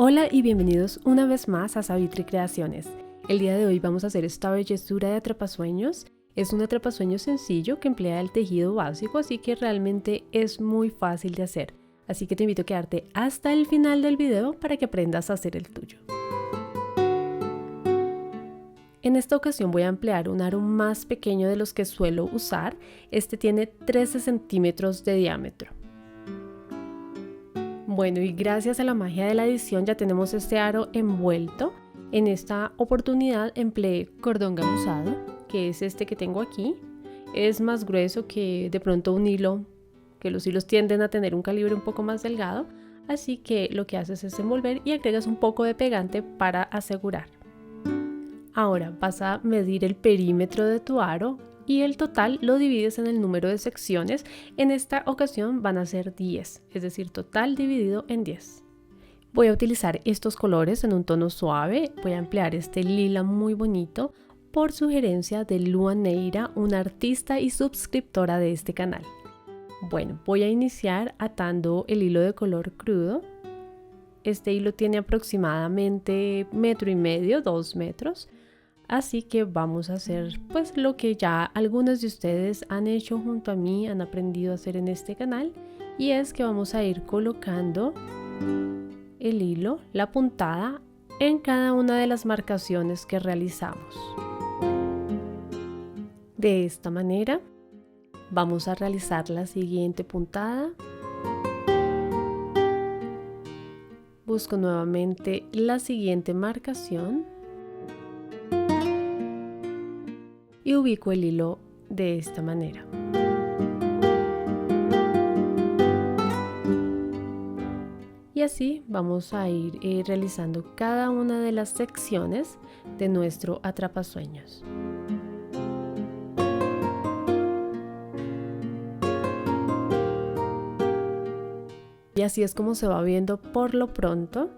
Hola y bienvenidos una vez más a Savitri Creaciones. El día de hoy vamos a hacer esta bellezura de atrapasueños. Es un atrapasueños sencillo que emplea el tejido básico, así que realmente es muy fácil de hacer. Así que te invito a quedarte hasta el final del video para que aprendas a hacer el tuyo. En esta ocasión voy a emplear un aro más pequeño de los que suelo usar. Este tiene 13 centímetros de diámetro. Bueno, y gracias a la magia de la edición ya tenemos este aro envuelto. En esta oportunidad empleé cordón gamuzado, que es este que tengo aquí. Es más grueso que de pronto un hilo, que los hilos tienden a tener un calibre un poco más delgado. Así que lo que haces es envolver y agregas un poco de pegante para asegurar. Ahora vas a medir el perímetro de tu aro y el total lo divides en el número de secciones. En esta ocasión van a ser 10, es decir, total dividido en 10. Voy a utilizar estos colores en un tono suave. Voy a emplear este lila muy bonito por sugerencia de Lua Neira, una artista y suscriptora de este canal. Bueno, voy a iniciar atando el hilo de color crudo. Este hilo tiene aproximadamente 1,5 metros, 2 metros. Así que vamos a hacer pues lo que ya algunos de ustedes han hecho junto a mí, han aprendido a hacer en este canal, y es que vamos a ir colocando el hilo, la puntada, en cada una de las marcaciones que realizamos. De esta manera vamos a realizar la siguiente puntada. Busco nuevamente la siguiente marcación y ubico el hilo de esta manera. Y así vamos a ir realizando cada una de las secciones de nuestro atrapasueños. Y así es como se va viendo por lo pronto.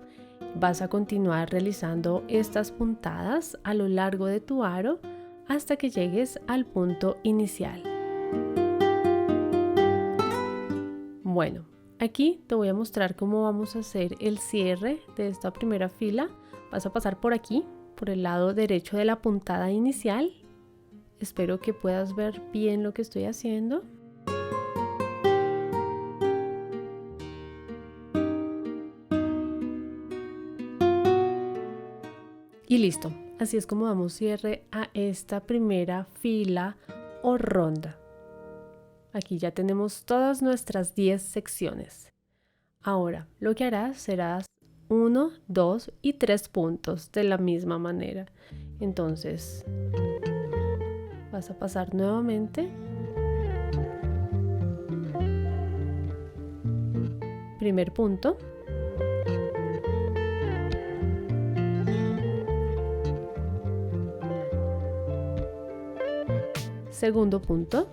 Vas a continuar realizando estas puntadas a lo largo de tu aro hasta que llegues al punto inicial. Bueno, aquí te voy a mostrar cómo vamos a hacer el cierre de esta primera fila. Vas a pasar por aquí, por el lado derecho de la puntada inicial. Espero que puedas ver bien lo que estoy haciendo. Y listo, así es como damos cierre a esta primera fila o ronda. Aquí ya tenemos todas nuestras 10 secciones. Ahora lo que harás será 1, 2 y 3 puntos de la misma manera. Entonces vas a pasar nuevamente. Primer punto. Segundo punto.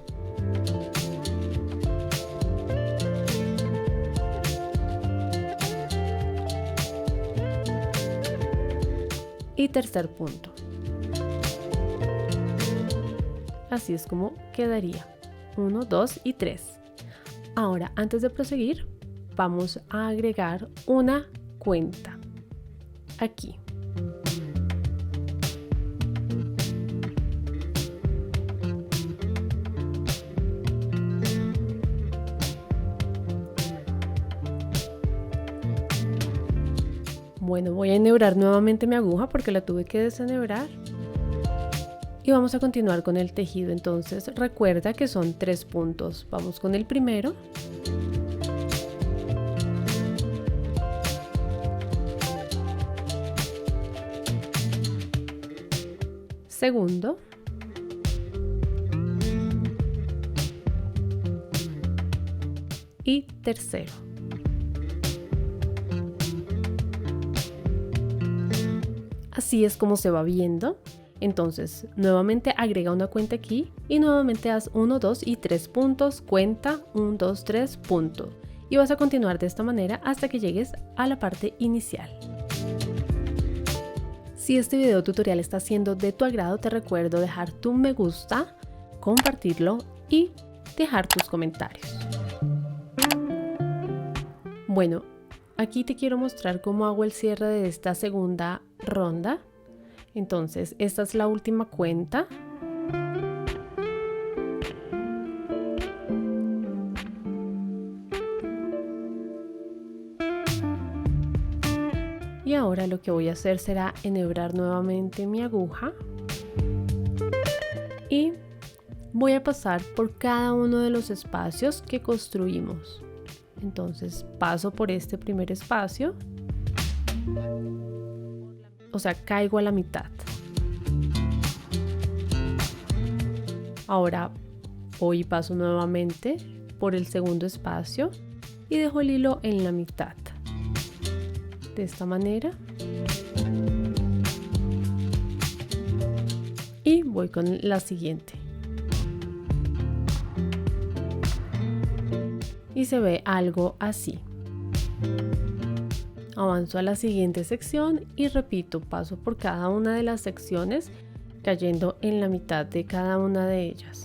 Y tercer punto. Así es como quedaría. 1, 2 y 3. Ahora, antes de proseguir, vamos a agregar una cuenta. Aquí. Bueno, voy a enhebrar nuevamente mi aguja porque la tuve que desenhebrar. Y vamos a continuar con el tejido. Entonces recuerda que son 3 puntos. Vamos con el primero. Segundo. Y tercero. Así es como se va viendo. Entonces nuevamente agrega una cuenta aquí y nuevamente haz 1, 2 y 3 puntos, cuenta 1, 2, 3 punto, y vas a continuar de esta manera hasta que llegues a la parte inicial. Si este video tutorial está siendo de tu agrado, te recuerdo dejar tu me gusta, compartirlo y dejar tus comentarios. Bueno, aquí te quiero mostrar cómo hago el cierre de esta segunda ronda. Entonces, esta es la última cuenta. Y ahora lo que voy a hacer será enhebrar nuevamente mi aguja y voy a pasar por cada uno de los espacios que construimos. Entonces paso por este primer espacio, o sea, caigo a la mitad. Ahora voy y paso nuevamente por el segundo espacio y dejo el hilo en la mitad. De esta manera. Y voy con la siguiente. Y se ve algo así. Avanzo a la siguiente sección y repito, paso por cada una de las secciones cayendo en la mitad de cada una de ellas.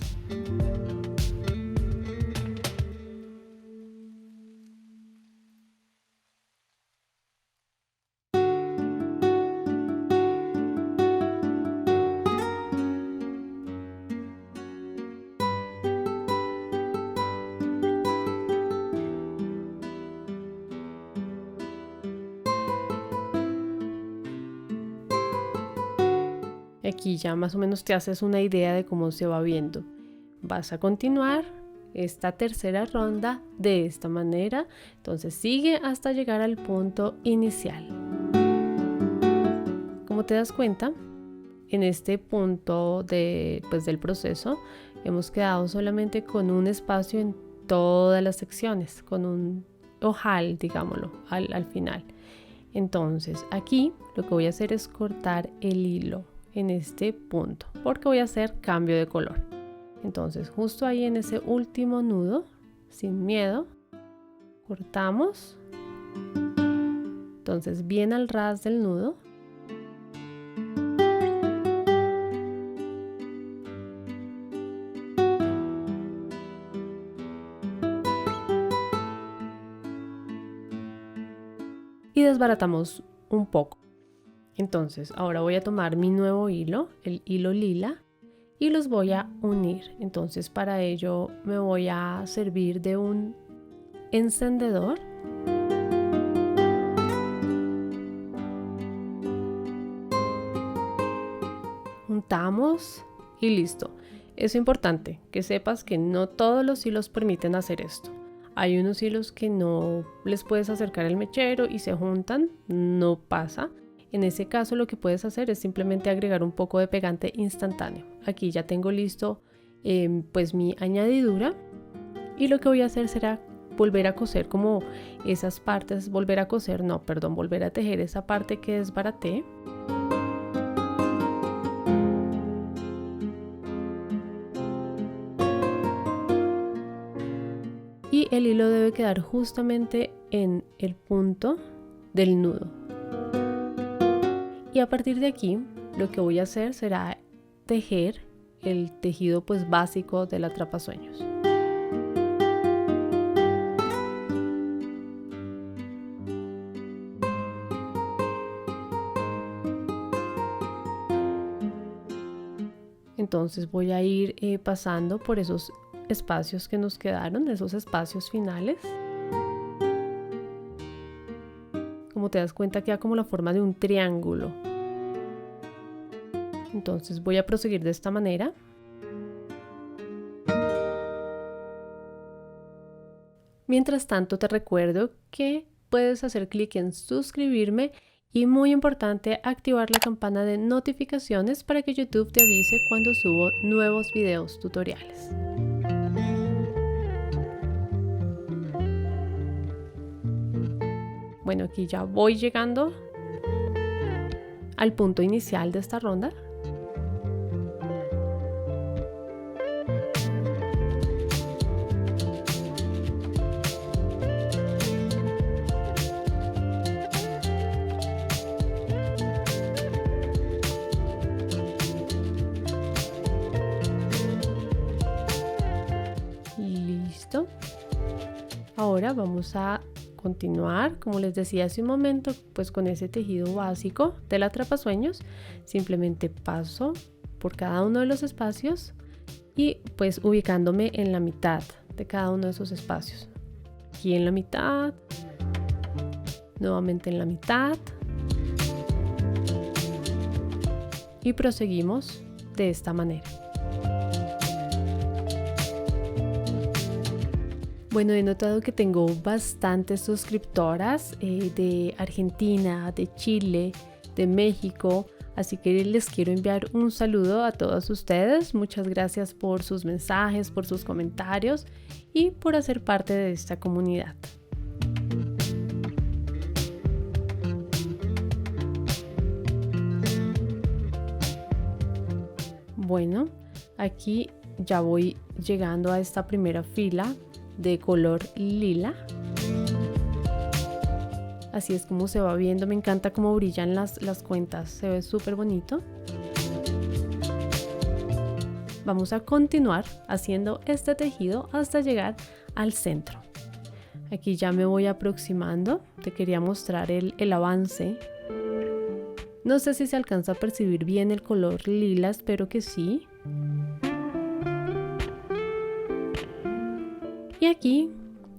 Aquí ya más o menos te haces una idea de cómo se va viendo. Vas a continuar esta tercera ronda de esta manera. Entonces sigue hasta llegar al punto inicial. Como te das cuenta, en este punto del proceso hemos quedado solamente con un espacio en todas las secciones, con un ojal, digámoslo, al final. Entonces aquí lo que voy a hacer es cortar el hilo en este punto porque voy a hacer cambio de color. Entonces justo ahí en ese último nudo, sin miedo, cortamos. Entonces bien al ras del nudo. Y desbaratamos un poco. Entonces ahora voy a tomar mi nuevo hilo, el hilo lila, y los voy a unir. Entonces para ello me voy a servir de un encendedor. Juntamos y listo. Es importante que sepas que no todos los hilos permiten hacer esto. Hay unos hilos que no les puedes acercar el mechero y se juntan, no pasa. En ese caso lo que puedes hacer es simplemente agregar un poco de pegante instantáneo. Aquí ya tengo listo pues mi añadidura y lo que voy a hacer será volver a coser como esas partes, volver a tejer esa parte que desbaraté. Y el hilo debe quedar justamente en el punto del nudo. Y a partir de aquí lo que voy a hacer será tejer el tejido pues básico del atrapasueños. Entonces voy a ir pasando por esos espacios que nos quedaron, esos espacios finales. Como te das cuenta queda como la forma de un triángulo. Entonces voy a proseguir de esta manera. Mientras tanto te recuerdo que puedes hacer clic en suscribirme y muy importante activar la campana de notificaciones para que YouTube te avise cuando subo nuevos videos tutoriales. Bueno, aquí ya voy llegando al punto inicial de esta ronda. Listo. Ahora vamos a continuar, como les decía hace un momento, pues con ese tejido básico del atrapasueños, simplemente paso por cada uno de los espacios y pues ubicándome en la mitad de cada uno de esos espacios. Aquí en la mitad, nuevamente en la mitad y proseguimos de esta manera. Bueno, he notado que tengo bastantes suscriptoras de Argentina, de Chile, de México, así que les quiero enviar un saludo a todos ustedes. Muchas gracias por sus mensajes, por sus comentarios y por hacer parte de esta comunidad. Bueno, aquí ya voy llegando a esta primera fila de color lila. Así es como se va viendo, me encanta cómo brillan las cuentas, se ve súper bonito. Vamos a continuar haciendo este tejido hasta llegar al centro. Aquí ya me voy aproximando, te quería mostrar el avance. No sé si se alcanza a percibir bien el color lila, espero que sí. Y aquí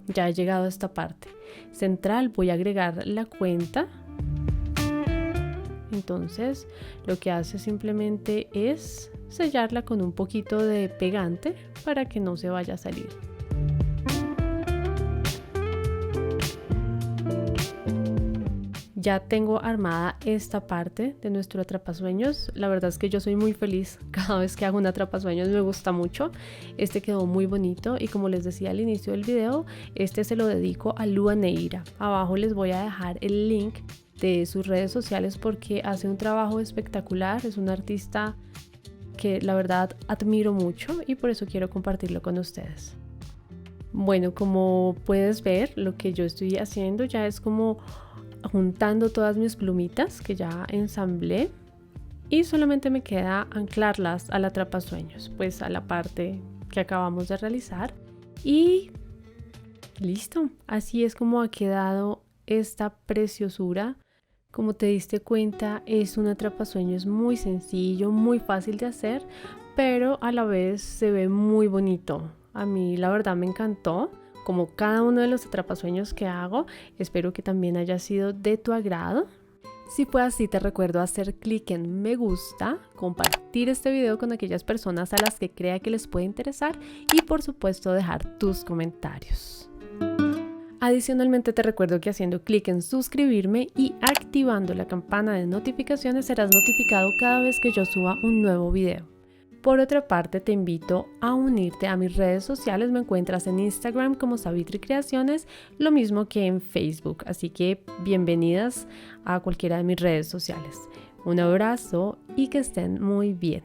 ya he llegado a esta parte central, voy a agregar la cuenta. Entonces lo que hace simplemente es sellarla con un poquito de pegante para que no se vaya a salir. Ya tengo armada esta parte de nuestro atrapasueños. La verdad es que yo soy muy feliz cada vez que hago un atrapasueños, me gusta mucho. Este quedó muy bonito y como les decía al inicio del video, este se lo dedico a Lua Neira. Abajo les voy a dejar el link de sus redes sociales porque hace un trabajo espectacular. Es un artista que la verdad admiro mucho y por eso quiero compartirlo con ustedes. Bueno, como puedes ver, lo que yo estoy haciendo ya es como juntando todas mis plumitas que ya ensamblé y solamente me queda anclarlas al atrapasueños, pues a la parte que acabamos de realizar y listo. Así es como ha quedado esta preciosura. Como te diste cuenta, es un atrapasueños muy sencillo, muy fácil de hacer, pero a la vez se ve muy bonito. A mí la verdad me encantó. Como cada uno de los atrapasueños que hago, espero que también haya sido de tu agrado. Si fue así, te recuerdo hacer clic en me gusta, compartir este video con aquellas personas a las que crea que les puede interesar y por supuesto dejar tus comentarios. Adicionalmente te recuerdo que haciendo clic en suscribirme y activando la campana de notificaciones serás notificado cada vez que yo suba un nuevo video. Por otra parte, te invito a unirte a mis redes sociales. Me encuentras en Instagram como Savitri Creaciones, lo mismo que en Facebook. Así que bienvenidas a cualquiera de mis redes sociales. Un abrazo y que estén muy bien.